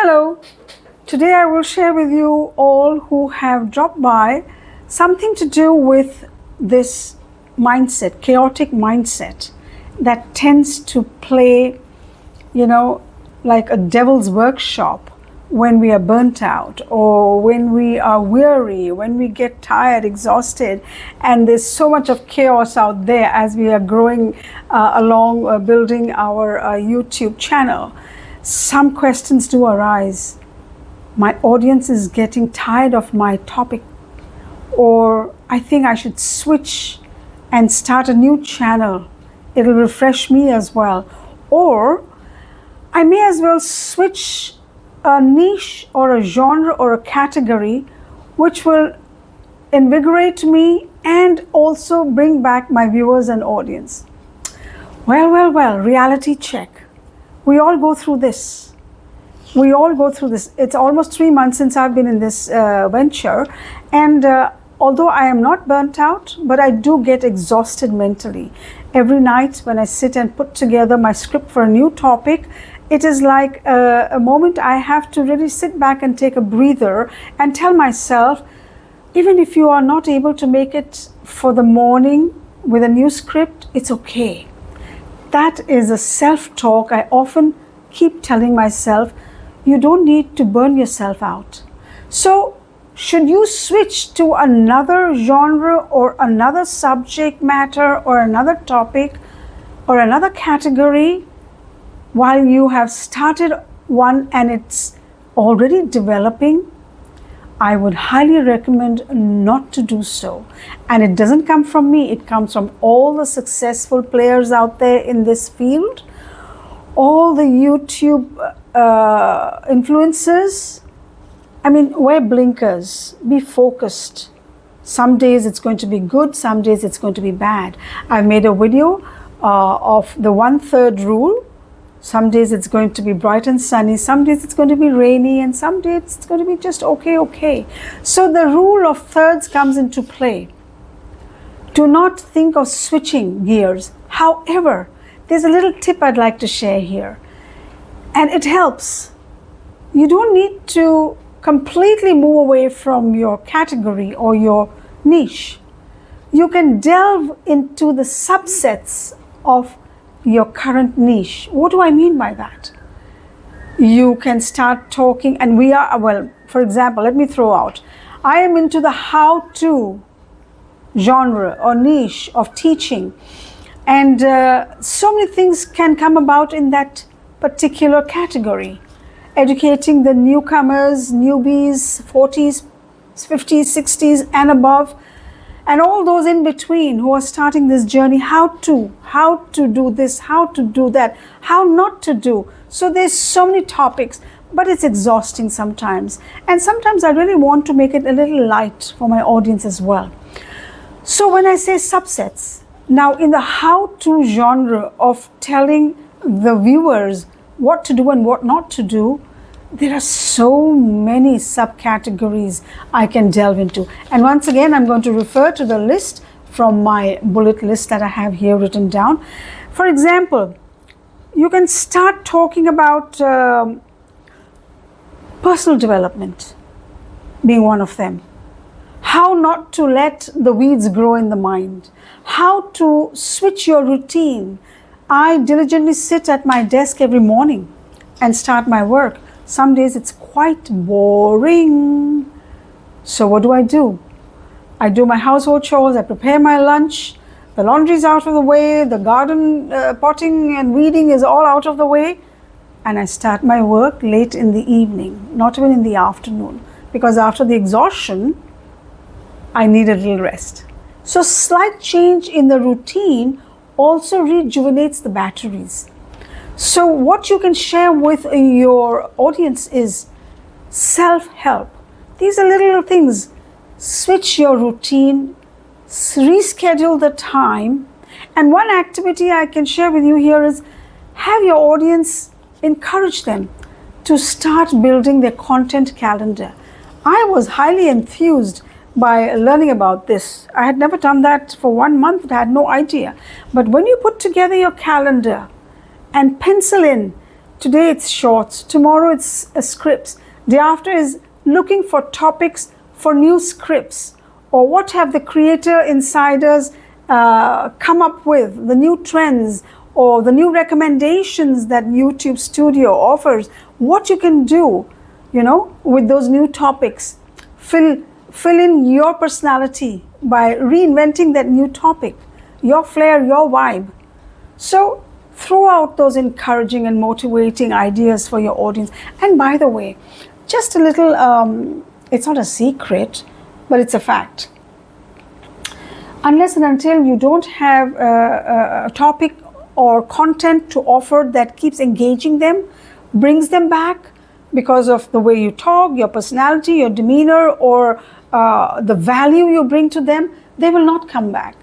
Hello, today I will share with you all who have dropped by something to do with this mindset, chaotic mindset that tends to play, like a devil's workshop when we are burnt out or when we are weary, when we get tired, exhausted, and there's so much of chaos out there as we are growing along building our YouTube channel. Some questions do arise. My audience is getting tired of my topic, or I think I should switch and start a new channel. It'll refresh me as well. Or I may as well switch a niche or a genre or a category which will invigorate me and also bring back my viewers and audience. Well, reality check. We all go through this. It's almost 3 months since I've been in this venture, and although I am not burnt out, but I do get exhausted mentally. Every night when I sit and put together my script for a new topic, it is like a moment I have to really sit back and take a breather and tell myself, even if you are not able to make it for the morning with a new script, it's okay. That is a self-talk I often keep telling myself. You don't need to burn yourself out. So should you switch to another genre or another subject matter or another topic or another category while you have started one and it's already developing? I would highly recommend not to do so. And it doesn't come from me, it comes from all the successful players out there in this field, all the YouTube influencers. I mean, wear blinkers, be focused. Some days it's going to be good, some days it's going to be bad. I've made a video of the 1/3 rule. Some days it's going to be bright and sunny, some days it's going to be rainy, and some days it's going to be just okay. So the rule of thirds comes into play. Do not think of switching gears. However, there's a little tip I'd like to share here, and it helps. You don't need to completely move away from your category or your niche. You can delve into the subsets of your current niche. What do I mean by that? You can start talking, and for example, let me throw out, I am into the how-to genre or niche of teaching, and so many things can come about in that particular category. Educating the newcomers, newbies, 40s, 50s, 60s and above, and all those in between who are starting this journey, how to do this, how to do that, how not to do. So there's so many topics, but it's exhausting sometimes. And sometimes I really want to make it a little light for my audience as well. So when I say subsets, now in the how-to genre of telling the viewers what to do and what not to do, there are so many subcategories I can delve into. And once again, I'm going to refer to the list from my bullet list that I have here written down. For example, you can start talking about personal development being one of them. How not to let the weeds grow in the mind. How to switch your routine. I diligently sit at my desk every morning and start my work. Some days it's quite boring. So what do? I do my household chores, I prepare my lunch, the laundry's out of the way, the garden potting and weeding is all out of the way, and I start my work late in the evening, not even in the afternoon, because after the exhaustion, I need a little rest. So slight change in the routine also rejuvenates the batteries. So what you can share with your audience is self-help. These are little things. Switch your routine, reschedule the time. And one activity I can share with you here is have your audience, encourage them to start building their content calendar. I was highly enthused by learning about this. I had never done that for 1 month. I had no idea. But when you put together your calendar and pencil in Today it's shorts, tomorrow it's scripts. Day after is looking for topics for new scripts, or what have the creator insiders come up with, the new trends or the new recommendations that YouTube Studio offers, what you can do, with those new topics. Fill in your personality by reinventing that new topic, your flair, your vibe. So throw out those encouraging and motivating ideas for your audience. And by the way, just a little, it's not a secret, but it's a fact. Unless and until you don't have a topic or content to offer that keeps engaging them, brings them back because of the way you talk, your personality, your demeanor, or the value you bring to them, they will not come back.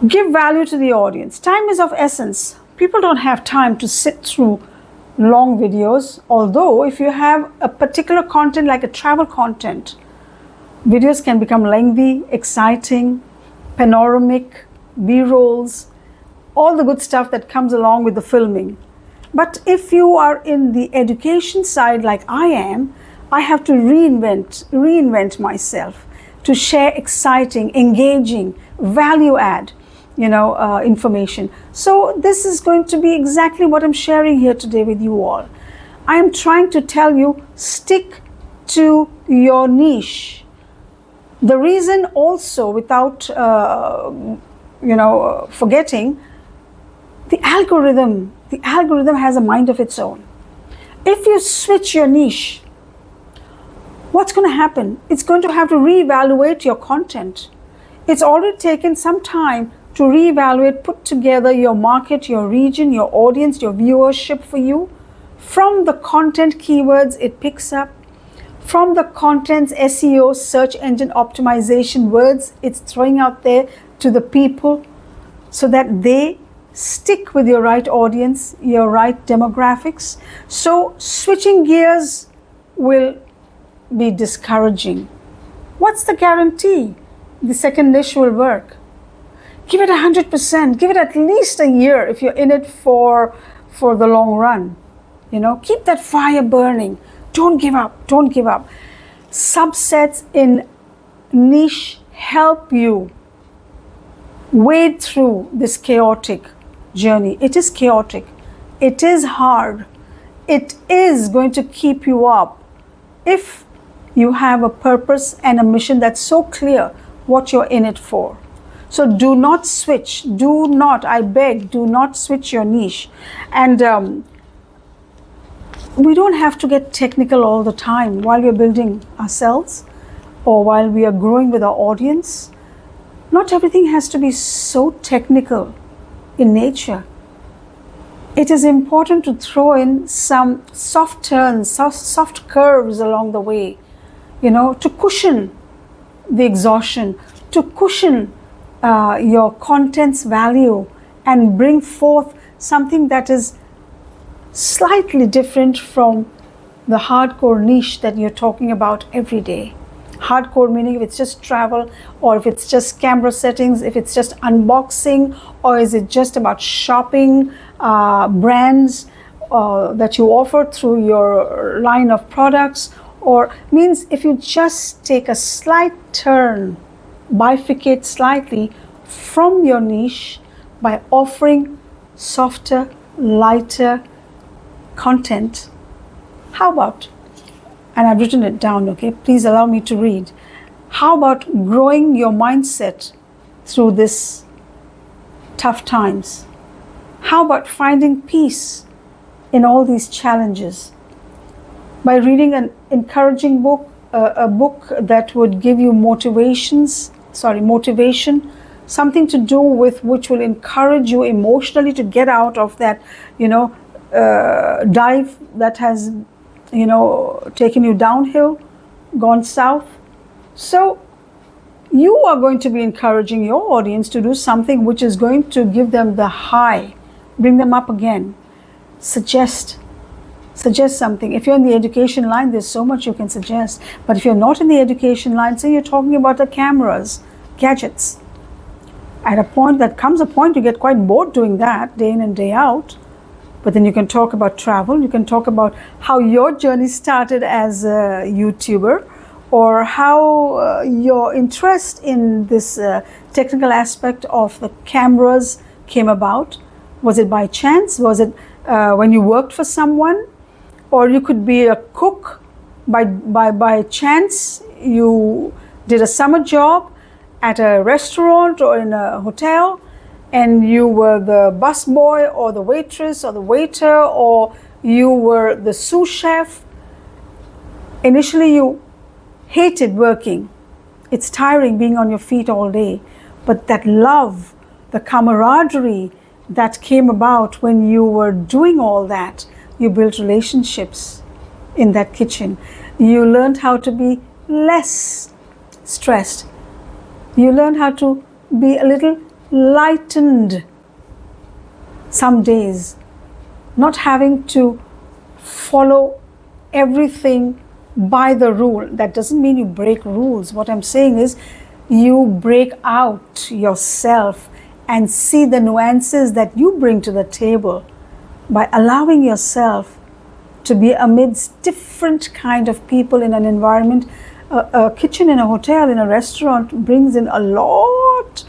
Give value to the audience. Time is of essence. People don't have time to sit through long videos, although if you have a particular content like a travel content, videos can become lengthy, exciting, panoramic, B-rolls, all the good stuff that comes along with the filming. But if you are in the education side like I am, I have to reinvent myself to share exciting, engaging, value add, information. So this is going to be exactly what I'm sharing here today with you all. I am trying to tell you, stick to your niche. The reason also, without forgetting, the algorithm has a mind of its own. If you switch your niche, what's going to happen? It's going to have to reevaluate your content. It's already taken some time to reevaluate, put together your market, your region, your audience, your viewership for you. From the content keywords it picks up, from the content's SEO, search engine optimization words it's throwing out there to the people so that they stick with your right audience, your right demographics. So switching gears will be discouraging. What's the guarantee the second niche will work? Give it 100%. Give it at least a year if you're in it for the long run. Keep that fire burning. Don't give up. Don't give up. Subsets in niche help you wade through this chaotic journey. It is chaotic. It is hard. It is going to keep you up if you have a purpose and a mission that's so clear what you're in it for. So do not switch. I beg, do not switch your niche. And we don't have to get technical all the time while we're building ourselves or while we are growing with our audience. Not everything has to be so technical in nature. It is important to throw in some soft turns, soft curves along the way, to cushion the exhaustion, to cushion your content's value and bring forth something that is slightly different from the hardcore niche that you're talking about every day. Hardcore meaning if it's just travel, or if it's just camera settings, if it's just unboxing, or is it just about shopping brands that you offer through your line of products, or means if you just take a slight turn, bifurcate slightly from your niche by offering softer, lighter content. How about, and I've written it down, okay, please allow me to read. How about growing your mindset through this tough times? How about finding peace in all these challenges by reading an encouraging book, a book that would give you motivation, something to do with which will encourage you emotionally to get out of that, dive that has, taken you downhill, gone south. So you are going to be encouraging your audience to do something which is going to give them the high, bring them up again. Suggest something. If you're in the education line, there's so much you can suggest. But if you're not in the education line, say you're talking about the cameras, gadgets. There comes a point you get quite bored doing that day in and day out. but then you can talk about travel, you can talk about how your journey started as a YouTuber, or how your interest in this technical aspect of the cameras came about. Was it by chance? Was it when you worked for someone? Or you could be a cook by chance. You did a summer job at a restaurant or in a hotel, and you were the busboy or the waitress or the waiter, or you were the sous chef. Initially you hated working. It's tiring being on your feet all day. But that love, the camaraderie that came about when you were doing all that, you built relationships in that kitchen. You learned how to be less stressed. You learned how to be a little lightened some days, not having to follow everything by the rule. That doesn't mean you break rules. What I'm saying is you break out yourself and see the nuances that you bring to the table by allowing yourself to be amidst different kind of people in an environment. A kitchen in a hotel, in a restaurant, brings in a lot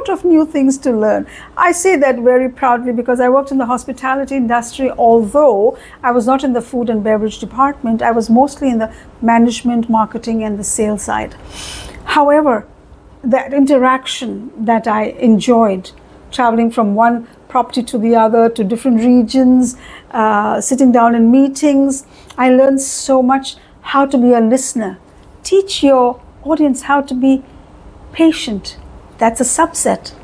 of new things to learn. I say that very proudly because I worked in the hospitality industry. Although I was not in the food and beverage department, I was mostly in the management, marketing, and the sales side. However, that interaction that I enjoyed, traveling from one property to the other, to different regions, sitting down in meetings, I learned so much how to be a listener. Teach your audience how to be patient. That's a subset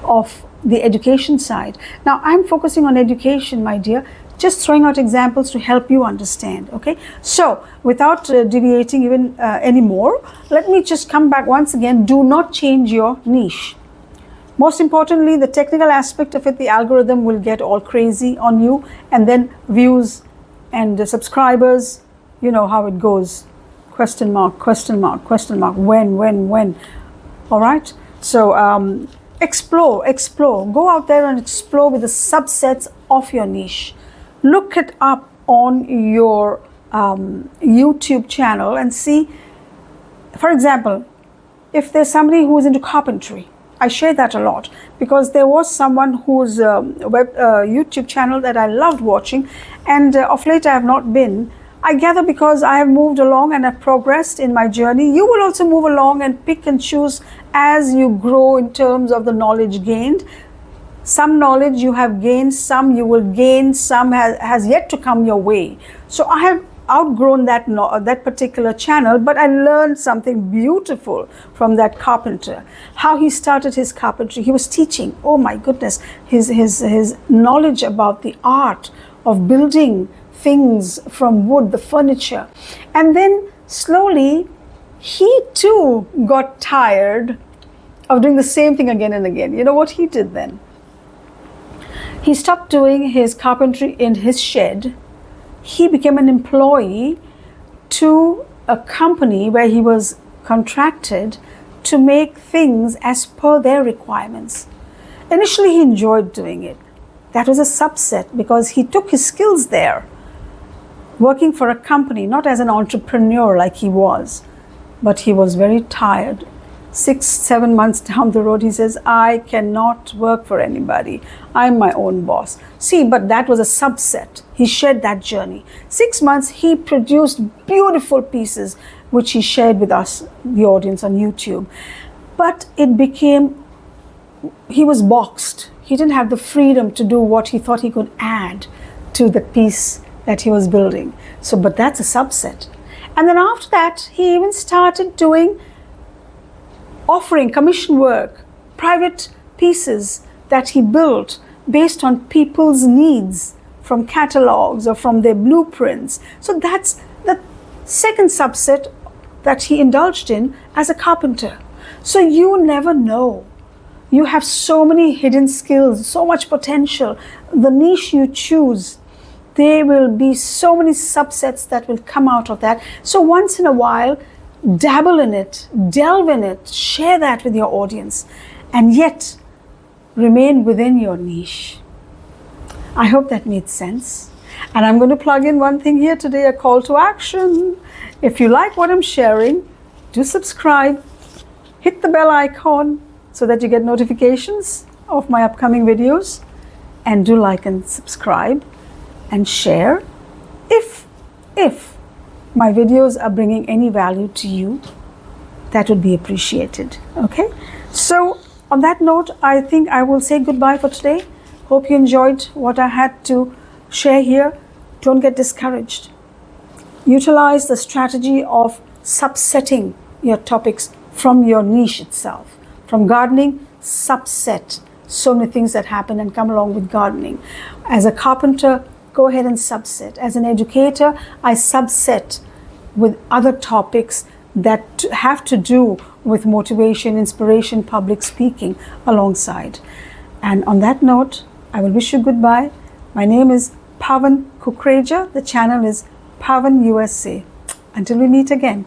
of the education side. Now, I'm focusing on education, my dear, just throwing out examples to help you understand, okay? So, without deviating even anymore, let me just come back once again. Do not change your niche. Most importantly, the technical aspect of it, the algorithm will get all crazy on you, and then views and subscribers, you know how it goes. Question mark, question mark, question mark, when. All right? So explore. Go out there and explore with the subsets of your niche. Look it up on your YouTube channel and see, for example, if there's somebody who is into carpentry. I share that a lot because there was someone whose YouTube channel that I loved watching, and of late I have not been. I gather because I have moved along and have progressed in my journey. You will also move along and pick and choose as you grow in terms of the knowledge gained. Some knowledge you have gained, some you will gain, some has yet to come your way. So I have outgrown that particular channel, but I learned something beautiful from that carpenter. How he started his carpentry. He was teaching, oh my goodness, his knowledge about the art of building things from wood, the furniture. And then slowly he too got tired of doing the same thing again and again. You know what he did then? He stopped doing his carpentry in his shed. He became an employee to a company where he was contracted to make things as per their requirements. Initially, he enjoyed doing it. That was a subset because he took his skills there, working for a company, not as an entrepreneur like he was, but he was very tired. 6-7 months down the road, he says, I cannot work for anybody. I'm my own boss. See, but that was a subset. He shared that journey. 6 months, he produced beautiful pieces, which he shared with us, the audience on YouTube. But it became, he was boxed. He didn't have the freedom to do what he thought he could add to the piece that he was building. So, but that's a subset. And then after that, he even started offering commission work, private pieces that he built based on people's needs from catalogs or from their blueprints. So that's the second subset that he indulged in as a carpenter. So you never know. You have so many hidden skills, so much potential. The niche you choose, there will be so many subsets that will come out of that. So once in a while, dabble in it, delve in it, share that with your audience, and yet remain within your niche. I hope that made sense. And I'm going to plug in one thing here today, a call to action. If you like what I'm sharing, do subscribe, hit the bell icon so that you get notifications of my upcoming videos, and do like and subscribe and share if my videos are bringing any value to you. That would be appreciated. Okay, so on that note, I think I will say goodbye for today. Hope you enjoyed what I had to share here. Don't get discouraged. Utilize the strategy of subsetting your topics from your niche itself. From gardening, subset so many things that happen and come along with gardening. As a carpenter, go ahead and subset. As an educator, I subset with other topics that have to do with motivation, inspiration, public speaking alongside. And on that note, I will wish you goodbye. My name is Pavan Kukreja. The channel is Pavan USA. Until we meet again.